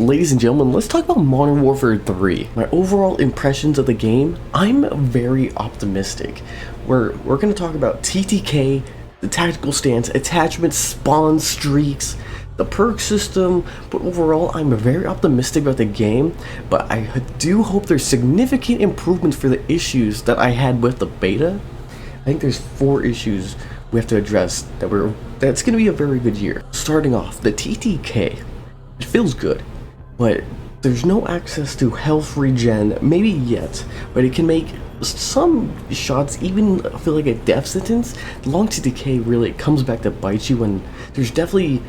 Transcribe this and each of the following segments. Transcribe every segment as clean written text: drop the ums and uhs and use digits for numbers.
Ladies and gentlemen, let's talk about Modern Warfare 3. My overall impressions of the game, I'm very optimistic. We're going to talk about TTK, the tactical stance, attachments, spawn streaks, the perk system, but overall I'm very optimistic about the game, but I do hope there's significant improvements for the issues that I had with the beta. I think there's 4 issues we have to address that's going to be a very good year. Starting off, the TTK, it feels good, but there's no access to health regen, maybe yet, but it can make some shots even feel like a death sentence. The long TTK really comes back to bite you when there's definitely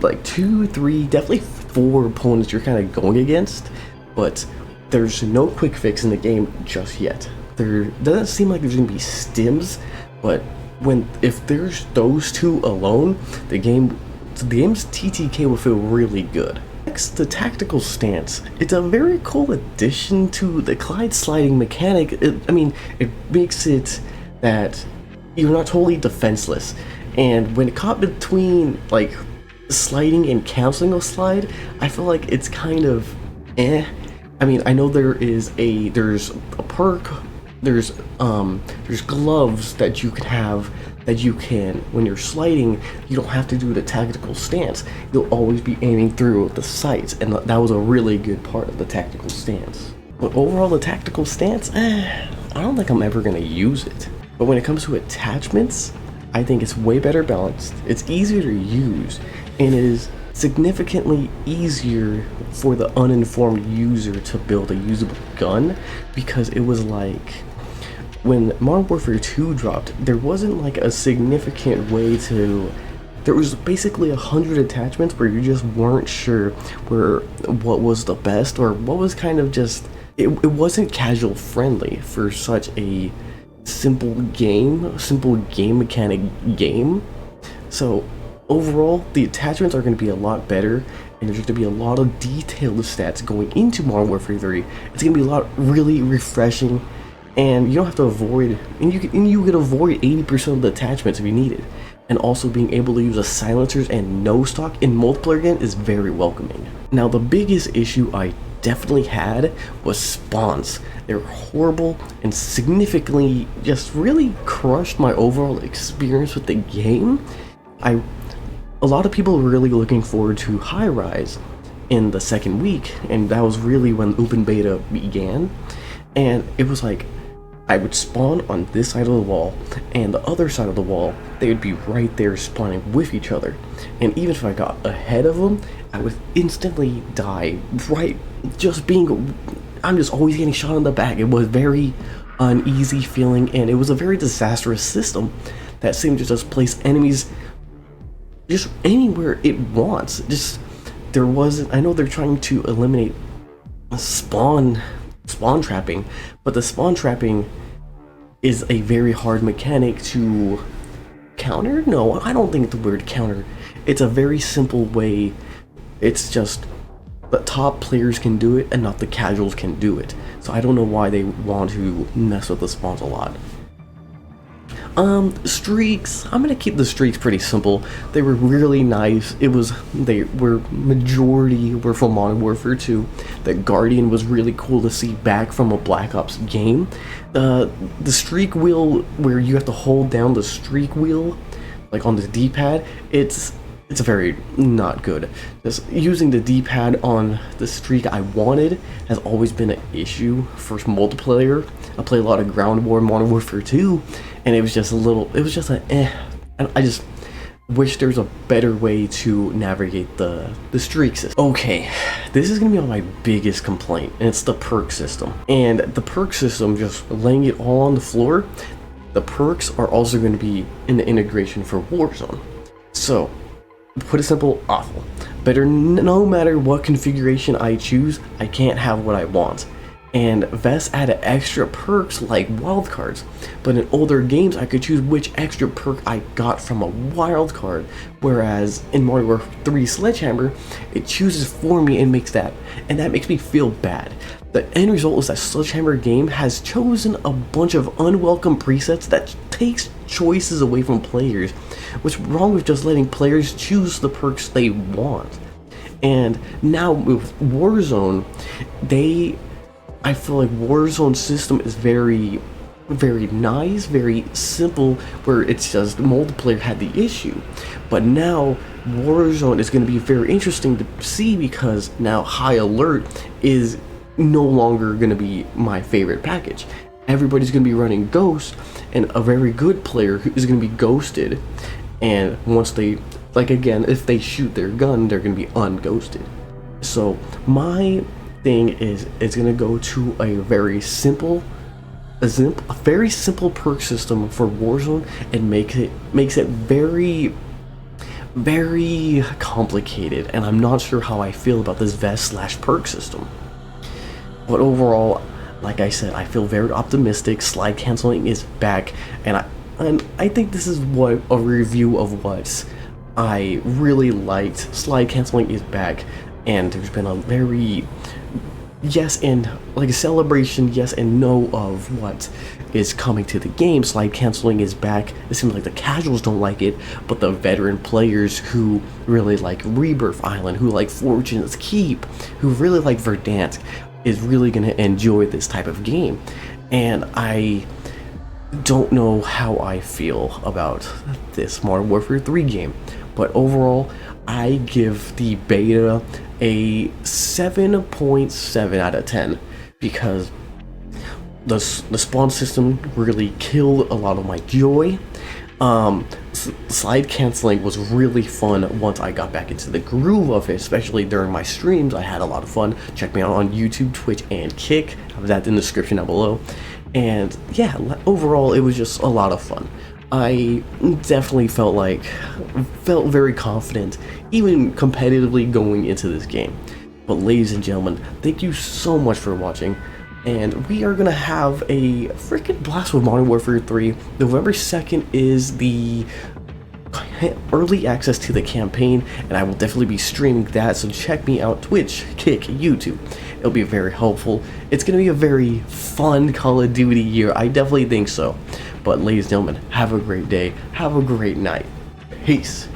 like 2, 3, definitely 4 opponents you're kind of going against, but there's no quick fix in the game just yet. There doesn't seem like there's going to be stims, but if there's those 2 alone, the game's TTK will feel really good. Next, the tactical stance. It's a very cool addition to the glide sliding mechanic. It makes it that you're not totally defenseless, and when caught between like sliding and canceling a slide, I feel like it's kind of eh. I know there's a perk, there's gloves that you can have that you can, when you're sliding, you don't have to do the tactical stance. You'll always be aiming through the sights, and that was a really good part of the tactical stance. But overall, the tactical stance, I don't think I'm ever going to use it. But when it comes to attachments, I think it's way better balanced, it's easier to use, and it is significantly easier for the uninformed user to build a usable gun, because it was like, when Modern Warfare 2 dropped, there wasn't like a significant way to... There was basically 100 attachments where you just weren't sure what was the best, or what was kind of just... It wasn't casual friendly for such a simple game mechanic game. So overall, the attachments are going to be a lot better, and there's going to be a lot of detailed stats going into Modern Warfare 3. It's going to be a lot really refreshing, and you don't have to avoid, and you can avoid 80% of the attachments if you need it. And also being able to use a silencers and no stock in multiplayer again is very welcoming. Now, the biggest issue I definitely had was spawns. They're horrible and significantly just really crushed my overall experience with the game. A lot of people were really looking forward to High Rise in the second week, and that was really when open beta began. And it was like, I would spawn on this side of the wall, and the other side of the wall, they would be right there spawning with each other. And even if I got ahead of them, I would instantly die, I'm just always getting shot in the back. It was very uneasy feeling, and it was a very disastrous system that seemed to just place enemies just anywhere it wants. I know they're trying to eliminate spawn trapping, but the spawn trapping is a very hard mechanic to counter. No, I don't think the word counter. It's a very simple way. It's just the top players can do it and not the casuals can do it. So I don't know why they want to mess with the spawns a lot. Streaks, I'm gonna keep the streaks pretty simple. They were really nice. Majority were from Modern Warfare 2. The Guardian was really cool to see back from a Black Ops game. The streak wheel, where you have to hold down the streak wheel, like on the Dpad, it's very not good. Just using the Dpad on the streak I wanted has always been an issue for multiplayer. I play a lot of Ground War, Modern Warfare 2, and it was just I just wish there was a better way to navigate the streak system. Okay, this is gonna be my biggest complaint, and it's the perk system. And the perk system, just laying it all on the floor, the perks are also going to be in the integration for Warzone. So, put it simple, awful. No matter what configuration I choose, I can't have what I want. And Vest added extra perks like wildcards, but in older games I could choose which extra perk I got from a wildcard, whereas in Modern Warfare 3 Sledgehammer, it chooses for me and that makes me feel bad. The end result is that Sledgehammer game has chosen a bunch of unwelcome presets that takes choices away from players. What's wrong with just letting players choose the perks they want? And now with Warzone, I feel like Warzone system is very nice, very simple, where it's just multiplayer had the issue. But now Warzone is going to be very interesting to see, because now High Alert is no longer going to be my favorite package. Everybody's going to be running Ghost, and a very good player is going to be Ghosted. And once they, like, again, if they shoot their gun, they're going to be unghosted. So my thing is, it's going to go to a very simple perk system for Warzone, and makes it very complicated. And I'm not sure how I feel about this vest / perk system. But overall, like I said, I feel very optimistic. Slide canceling is back, and I think this is what a review of what I really liked. Slide canceling is back, and there's been a very yes and like a celebration, yes and no of what is coming to the game. Slide canceling is back. It seems like the casuals don't like it, but the veteran players who really like Rebirth Island, who like Fortune's Keep, who really like Verdant, is really going to enjoy this type of game. And I don't know how I feel about this Modern Warfare 3 game, but overall I give the beta a 7.7 out of 10, because the spawn system really killed a lot of my joy. Slide canceling was really fun once I got back into the groove of it, especially during my streams. I had a lot of fun. Check me out on YouTube, Twitch, and Kick. I have that in the description down below. And yeah, overall it was just a lot of fun. I definitely felt very confident, even competitively, going into this game. But ladies and gentlemen, thank you so much for watching, and we are gonna have a freaking blast with Modern Warfare 3. November 2nd is the early access to the campaign, and I will definitely be streaming that, so check me out, Twitch, Kick, YouTube. It'll be very helpful. It's gonna be a very fun Call of Duty year, I definitely think so. But ladies and gentlemen, have a great day, have a great night. Peace.